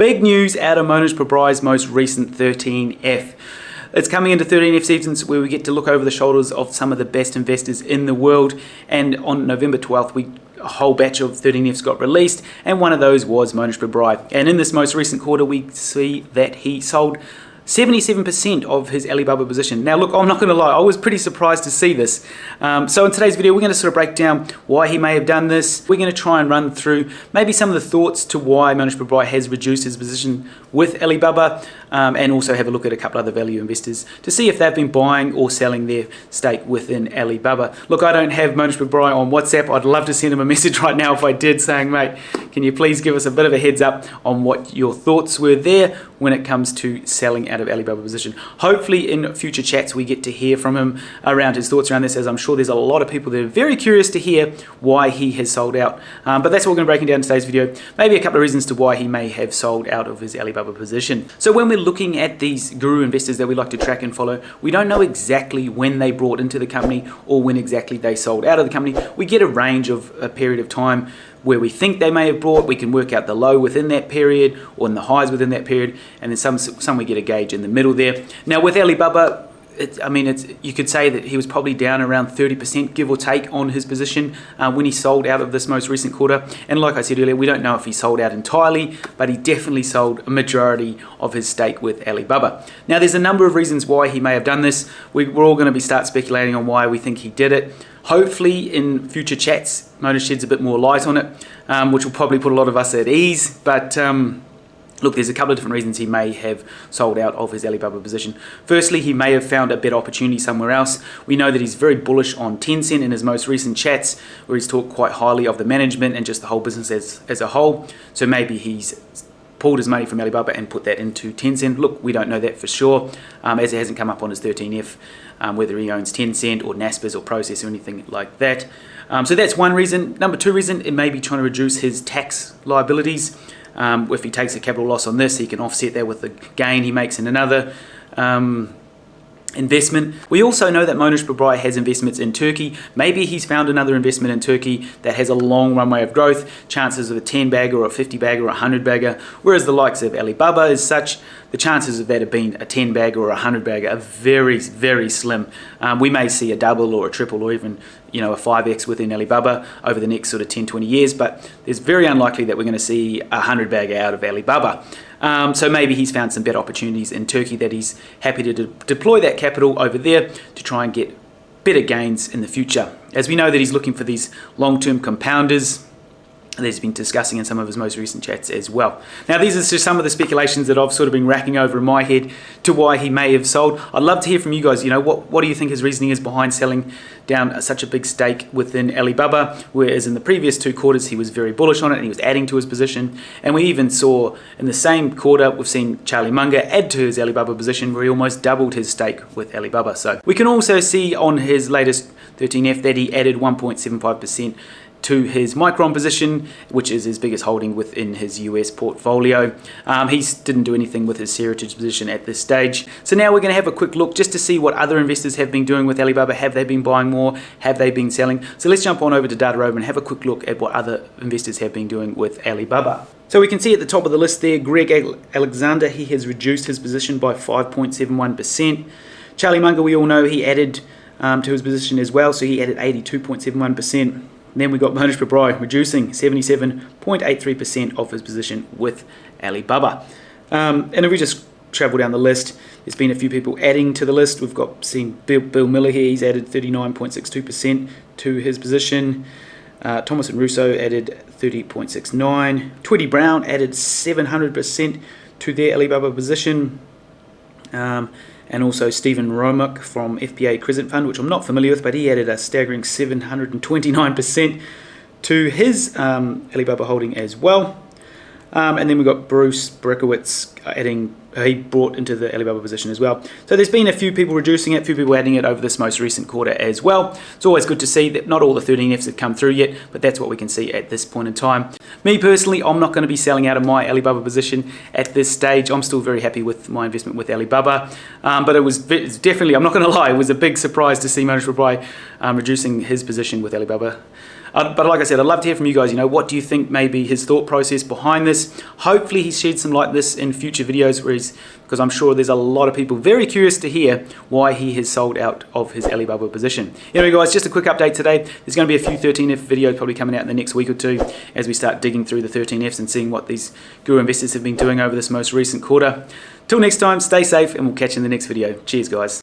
Big news out of Mohnish Pabrai's most recent 13F. It's coming into 13F seasons where we get to look over the shoulders of some of the best investors in the world, and on November 12th a whole batch of 13Fs got released, and one of those was Mohnish Pabrai. And in this most recent quarter we see that he sold 77% of his Alibaba position. Now look, I'm not going to lie, I was pretty surprised to see this. So in today's video we're going to sort of break down why he may have done this. We're going to try and run through maybe some of the thoughts to why Mohnish Pabrai has reduced his position with Alibaba, and also have a look at a couple other value investors to see if they've been buying or selling their stake within Alibaba. Look, I don't have Mohnish Pabrai on WhatsApp. I'd love to send him a message right now if I did, saying, mate, can you please give us a bit of a heads up on what your thoughts were there when it comes to selling out of Alibaba position. Hopefully in future chats we get to hear from him around his thoughts around this, as I'm sure there's a lot of people that are very curious to hear why he has sold out. But that's what we're going to break down in today's video. Maybe a couple of reasons to why he may have sold out of his Alibaba position. So when we're looking at these guru investors that we like to track and follow, we don't know exactly when they brought into the company or when exactly they sold out of the company. We get a range of a period of time where we think they may have bought. We can work out the low within that period or in the highs within that period, and then some we get a gauge in the middle there. Now with Alibaba, you could say that he was probably down around 30%, give or take, on his position when he sold out of this most recent quarter. And like I said earlier, we don't know if he sold out entirely, but he definitely sold a majority of his stake with Alibaba. Now there's a number of reasons why he may have done this. We're all going to start speculating on why we think he did it. Hopefully in future chats Mohnish sheds a bit more light on it, which will probably put a lot of us at ease. But look, there's a couple of different reasons he may have sold out of his Alibaba position. Firstly, he may have found a better opportunity somewhere else. We know that he's very bullish on Tencent in his most recent chats, where he's talked quite highly of the management and just the whole business as a whole. So maybe he's pulled his money from Alibaba and put that into Tencent. Look, we don't know that for sure, as it hasn't come up on his 13F, whether he owns Tencent or Naspers or Process or anything like that. So that's one reason. Number two reason, it may be trying to reduce his tax liabilities. If he takes a capital loss on this, he can offset that with the gain he makes in another investment. We also know that Mohnish Pabrai has investments in Turkey. Maybe he's found another investment in Turkey that has a long runway of growth, chances of a 10 bagger or a 50 bagger or a 100 bagger, whereas the likes of Alibaba as such, the chances of that have been a 10 bagger or a 100 bagger are very, very slim. We may see a double or a triple or even a 5x within Alibaba over the next sort of 10-20 years, but it's very unlikely that we're going to see a 100 bagger out of Alibaba. So maybe he's found some better opportunities in Turkey that he's happy to deploy that capital over there to try and get better gains in the future. As we know that he's looking for these long-term compounders that he's been discussing in some of his most recent chats as well. Now these are just some of the speculations that I've sort of been racking over in my head to why he may have sold. I'd love to hear from you guys. What do you think his reasoning is behind selling down such a big stake within Alibaba, whereas in the previous 2 quarters he was very bullish on it and he was adding to his position. And we even saw in the same quarter, we've seen Charlie Munger add to his Alibaba position where he almost doubled his stake with Alibaba. So we can also see on his latest 13F that he added 1.75% to his Micron position, which is his biggest holding within his US portfolio. He didn't do anything with his Heritage position at this stage. So now we're going to have a quick look just to see what other investors have been doing with Alibaba. Have they been buying more? Have they been selling? So let's jump on over to Data Rover and have a quick look at what other investors have been doing with Alibaba. So we can see at the top of the list there, Greg Alexander, he has reduced his position by 5.71%. Charlie Munger, we all know he added to his position as well, so he added 82.71%. Then we got Mohnish Pabrai reducing 77.83% of his position with Alibaba. And if we just travel down the list, there's been a few people adding to the list. We've seen Bill Miller here, he's added 39.62% to his position. Thomas and Russo added 30.69%. Tweety Brown added 700% to their Alibaba position. And also Stephen Romick from FPA Crescent Fund, which I'm not familiar with, but he added a staggering 729% to his Alibaba holding as well. And then we've got Bruce Berkowitz adding, he brought into the Alibaba position as well. So there's been a few people reducing it, a few people adding it over this most recent quarter as well. It's always good to see that not all the 13Fs have come through yet, but that's what we can see at this point in time. Me personally, I'm not going to be selling out of my Alibaba position at this stage. I'm still very happy with my investment with Alibaba, but it's definitely, I'm not going to lie, it was a big surprise to see Mohnish Pabrai reducing his position with Alibaba. But like I said, I'd love to hear from you guys. What do you think may be his thought process behind this? Hopefully he shed some light on this in future videos, because I'm sure there's a lot of people very curious to hear why he has sold out of his Alibaba position. Anyway guys, just a quick update today. There's going to be a few 13F videos probably coming out in the next week or two as we start digging through the 13Fs and seeing what these guru investors have been doing over this most recent quarter. Till next time, stay safe and we'll catch you in the next video. Cheers guys.